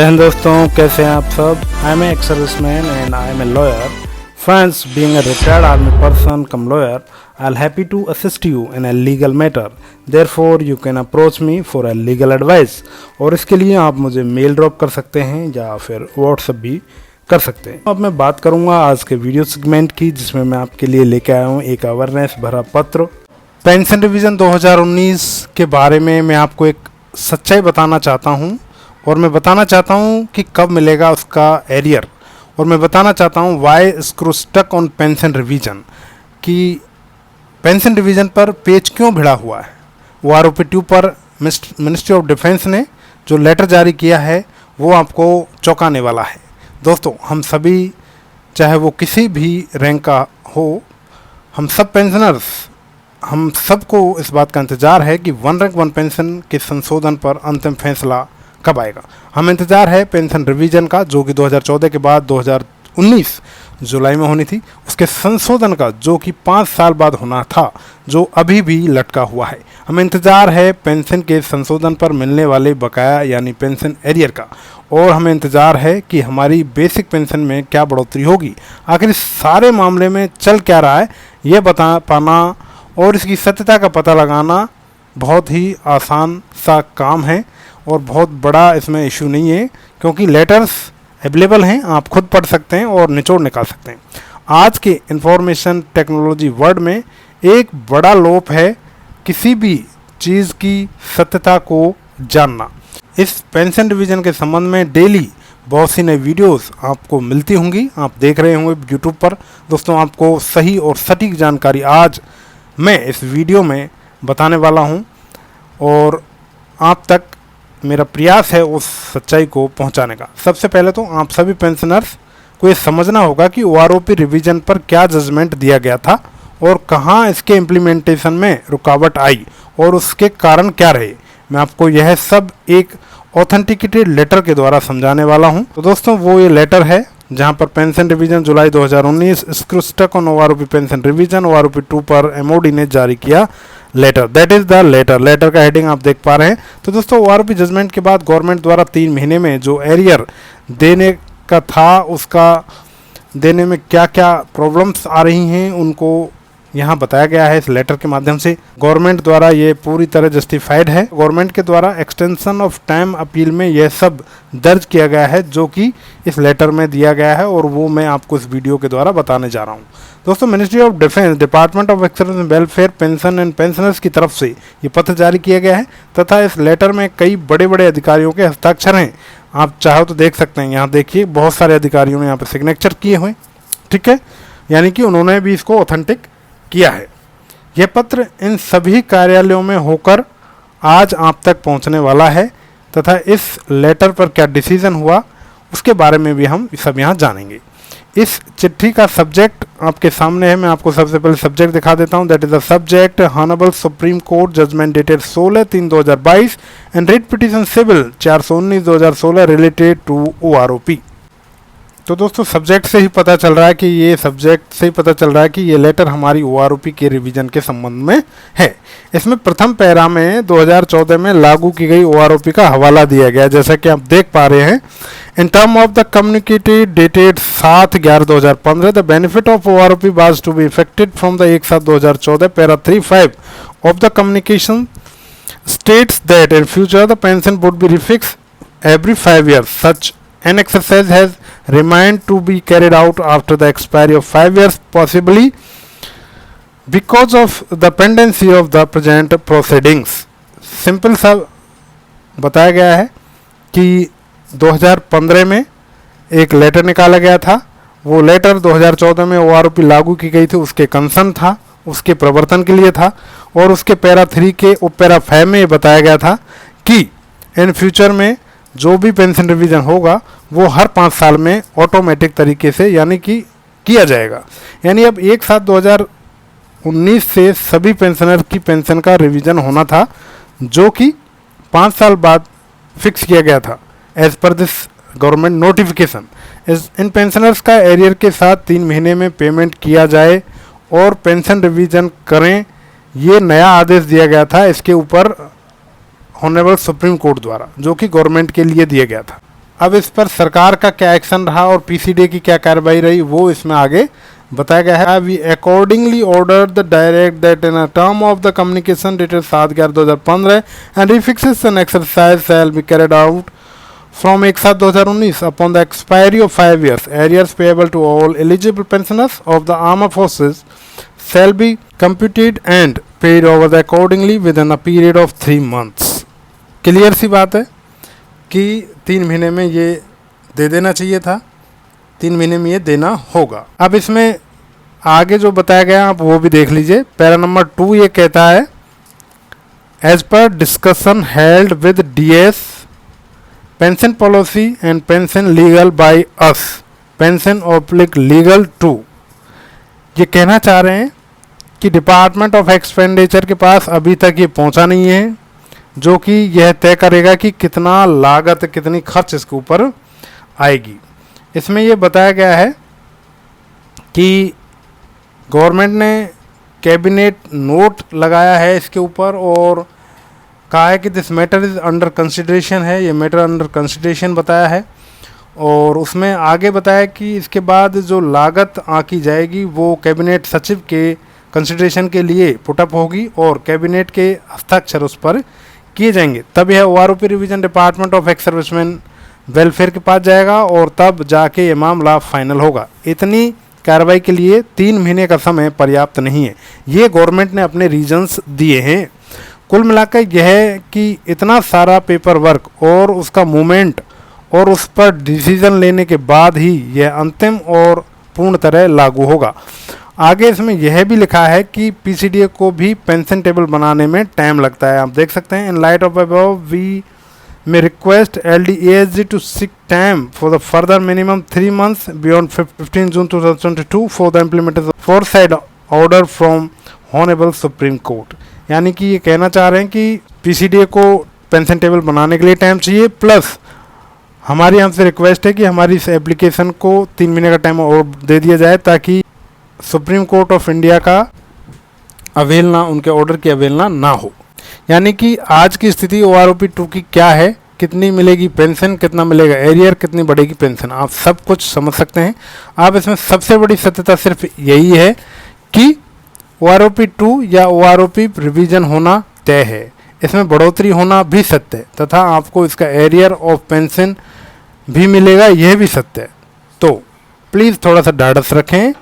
And दोस्तों कैसे हैं आप सब? I am ex serviceman and I am a lawyer. Friends, being a retired army person come lawyer, I'll happy to assist you in a legal matter. Therefore, you can approach me for a legal advice. और इसके लिए आप मुझे mail drop कर सकते हैं या फिर व्हाट्सएप भी कर सकते हैं. अब मैं बात करूंगा आज के वीडियो सेगमेंट की, जिसमें मैं आपके लिए लेके आया हूं एक अवेयरनेस भरा पत्र. पेंशन रिवीजन 2019 के बारे में मैं आपको एक सच्चाई बताना चाहता हूं, और मैं बताना चाहता हूं कि कब मिलेगा उसका एरियर, और मैं बताना चाहता हूं why screw stuck on pension revision, कि पेंशन रिवीजन पर पेज क्यों भिड़ा हुआ है. वो आरोपी 2 पर मिनिस्ट्री ऑफ डिफेंस ने जो लेटर जारी किया है वो आपको चौंकाने वाला है. दोस्तों, हम सभी, चाहे वो किसी भी रैंक का हो, हम सब पेंशनर्स, हम सबको इस बात का इंतज़ार है कि 1 रैंक 1 पेंशन के संशोधन पर अंतिम फैसला कब आएगा. हमें इंतज़ार है पेंशन रिवीजन का, जो कि 2014 के बाद 2019 जुलाई में होनी थी, उसके संशोधन का, जो कि 5 साल बाद होना था, जो अभी भी लटका हुआ है. हमें इंतज़ार है पेंशन के संशोधन पर मिलने वाले बकाया यानी पेंशन एरियर का, और हमें इंतज़ार है कि हमारी बेसिक पेंशन में क्या बढ़ोतरी होगी. आखिर इस सारे मामले में चल क्या रहा है ये बता पाना और इसकी सत्यता का पता लगाना बहुत ही आसान सा काम है, और बहुत बड़ा इसमें इशू नहीं है, क्योंकि लेटर्स अवेलेबल हैं, आप खुद पढ़ सकते हैं और निचोड़ निकाल सकते हैं. आज के इंफॉर्मेशन टेक्नोलॉजी वर्ल्ड में एक बड़ा लोप है किसी भी चीज़ की सत्यता को जानना. इस पेंशन डिवीजन के संबंध में डेली बहुत सी नई वीडियोस आपको मिलती होंगी, आप देख रहे होंगे यूट्यूब पर. दोस्तों, आपको सही और सटीक जानकारी आज मैं इस वीडियो में बताने वाला हूं, और आप तक मेरा प्रयास है उस सच्चाई को पहुंचाने का. सबसे पहले तो आप सभी पेंशनर्स को ये समझना होगा कि ओआरओपी रिवीजन पर क्या जजमेंट दिया गया था और कहां इसके इम्प्लीमेंटेशन में रुकावट आई और उसके कारण क्या रहे. मैं आपको यह सब एक ऑथेंटिकेटेड लेटर के द्वारा समझाने वाला हूं. तो दोस्तों, वो ये लेटर है जहां पर पेंशन रिवीजन जुलाई 2019 screw stuck on OROP pension revision OROP 2 पर एमओडी ने जारी किया letter. That is the letter. Letter का हेडिंग आप देख पा रहे हैं. तो दोस्तों, ओआरओपी जजमेंट के बाद गवर्नमेंट द्वारा 3 महीने में जो एरियर देने का था, उसका देने में क्या क्या प्रॉब्लम्स आ रही हैं उनको यहाँ बताया गया है इस लेटर के माध्यम से. गवर्नमेंट द्वारा ये पूरी तरह जस्टिफाइड है. गवर्नमेंट के द्वारा एक्सटेंशन ऑफ टाइम अपील में यह सब दर्ज किया गया है, जो कि इस लेटर में दिया गया है, और वो मैं आपको इस वीडियो के द्वारा बताने जा रहा हूँ. दोस्तों, ministry of defence, department of ex-service welfare, pension and pensioners की तरफ से ये पत्र जारी किया गया है, तथा इस लेटर में कई बड़े बड़े अधिकारियों के हस्ताक्षर हैं. आप चाहो तो देख सकते हैं, यहाँ देखिए बहुत सारे अधिकारियों ने यहाँ पर सिग्नेचर किए हुए. ठीक है, यानी कि उन्होंने भी इसको ऑथेंटिक किया है. यह पत्र इन सभी कार्यालयों में होकर आज आप तक पहुंचने वाला है, तथा इस लेटर पर क्या डिसीजन हुआ उसके बारे में भी हम सब यहाँ जानेंगे. इस चिट्ठी का सब्जेक्ट आपके सामने है. मैं आपको सबसे पहले सब्जेक्ट दिखा देता हूँ. That is the subject honourable supreme court judgment dated 16/3/2022 and writ petition civil 419/2016 related to OROP. तो दोस्तों, सब्जेक्ट से ही पता चल रहा है कि ये लेटर हमारी ओआरओपी के रिवीजन के संबंध में है. इसमें प्रथम पैरा में 2014 में लागू की गई ओआरओपी का हवाला दिया गया, जैसा कि आप देख पा रहे हैं. In term of the communicated dated 7/11/2015 the benefit of OROP was to be effected from the 1/7/2014. Para 3(5) of the communication states that in future the pension would be refixed every 5 years. Such an exercise has remained to be carried out after the expiry of 5 years, possibly because of the pendency of the present proceedings. Simple सा बताया गया है कि 2015 में एक letter निकाला गया था. वो लेटर 2014 में ओआरओपी लागू की गई थी, उसके कंसर्न था, उसके प्रवर्तन के लिए था, और उसके पैरा 3 के उप पैरा 5 में बताया गया था कि इन फ्यूचर में जो भी पेंशन रिवीजन होगा वो हर 5 साल में ऑटोमेटिक तरीके से यानी कि किया जाएगा. यानी अब 1/7/2019 से सभी पेंशनर की पेंशन का रिवीजन होना था, जो कि 5 साल बाद फिक्स किया गया था as per this government notification. इन पेंशनर्स का एरियर के साथ 3 महीने में पेमेंट किया जाए और पेंशन रिवीजन करें, ये नया आदेश दिया गया था इसके ऊपर ऑनरेबल सुप्रीम कोर्ट द्वारा, जो कि गवर्नमेंट के लिए दिया गया था. अब इस पर सरकार का क्या एक्शन रहा और पीसीडीए की क्या कार्रवाई रही वो इसमें आगे बताया गया है। We accordingly order the direct that in a term of the communication dated 7/11/2015 and refixes an exercise shall be carried out from 1/7/2019 upon the expiry of 5 years arrears payable to all eligible pensioners of the armed forces shall be computed and paid over the accordingly within a period of 3 months। Clear सी बात है कि 3 महीने में ये दे देना चाहिए था, 3 महीने में ये देना होगा। अब इसमें आगे जो बताया गया आप वो भी देख लीजिए। पैरा नंबर 2 ये कहता है as per discussion held with DS pension policy and pension legal by us pension oblique legal two. ये कहना चाह रहे हैं कि डिपार्टमेंट ऑफ एक्सपेंडिचर के पास अभी तक ये पहुंचा नहीं है जो कि यह तय करेगा कि कितना लागत कितनी खर्च इसके ऊपर आएगी। इसमें ये बताया गया है कि गवर्नमेंट ने कैबिनेट नोट लगाया है इसके ऊपर और कहा है कि this matter is under consideration है, ये मैटर अंडर कंसिडरेशन बताया है। और उसमें आगे बताया कि इसके बाद जो लागत आंकी जाएगी वो कैबिनेट सचिव के कंसिडरेशन के लिए पुटअप होगी और कैबिनेट के हस्ताक्षर उस पर किए जाएंगे। तब यह OROP revision department of ex serviceman welfare के पास जाएगा और तब जाके ये मामला फाइनल होगा। इतनी कार्रवाई के लिए 3 महीने का समय पर्याप्त नहीं है, ये गवर्नमेंट ने अपने रीजंस दिए हैं। कुल मिलाकर यह है कि इतना सारा पेपर वर्क और उसका मूवमेंट और उस पर डिसीजन लेने के बाद ही यह अंतिम और पूर्ण तरह लागू होगा। आगे इसमें यह भी लिखा है कि पीसीडीए को भी पेंशन टेबल बनाने में टाइम लगता है। आप देख सकते हैं in light of above we may request LDASG to seek time for the further minimum 3 months beyond 15 June 2022 for the implementation of foresaid order from Honorable Supreme Court। यानी कि ये कहना चाह रहे हैं कि पीसीडीए को पेंशन टेबल बनाने के लिए टाइम चाहिए, प्लस हमारी हमसे रिक्वेस्ट है कि हमारी इस एप्लीकेशन को 3 महीने का टाइम और दे दिया जाए ताकि सुप्रीम कोर्ट ऑफ इंडिया का अवहेलना, उनके ऑर्डर की अवहेलना ना हो। यानी कि आज की स्थिति ओआरओपी 2 की क्या है, कितनी मिलेगी पेंशन, कितना मिलेगा एरियर, कितनी बढ़ेगी पेंशन, आप सब कुछ समझ सकते हैं। आप इसमें सबसे बड़ी सत्यता सिर्फ यही है कि ओआरओपी 2 या ओआरओपी रिवीजन होना तय है, इसमें बढ़ोतरी होना भी सत्य है तथा आपको इसका एरियर ऑफ पेंशन भी मिलेगा, यह भी सत्य है। तो प्लीज़ थोड़ा सा ढाढ़स रखें।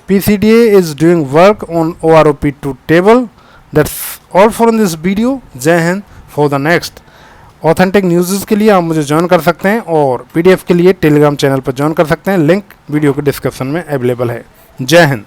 PCDA is doing work on OROP 2 table. That's all for in this video। जय Hind. For the next authentic news के लिए आप मुझे ज्वाइन कर सकते हैं और पीडीएफ के लिए टेलीग्राम चैनल पर ज्वाइन कर सकते हैं, लिंक वीडियो के डिस्क्रिप्शन में अवेलेबल है। जय हिंद।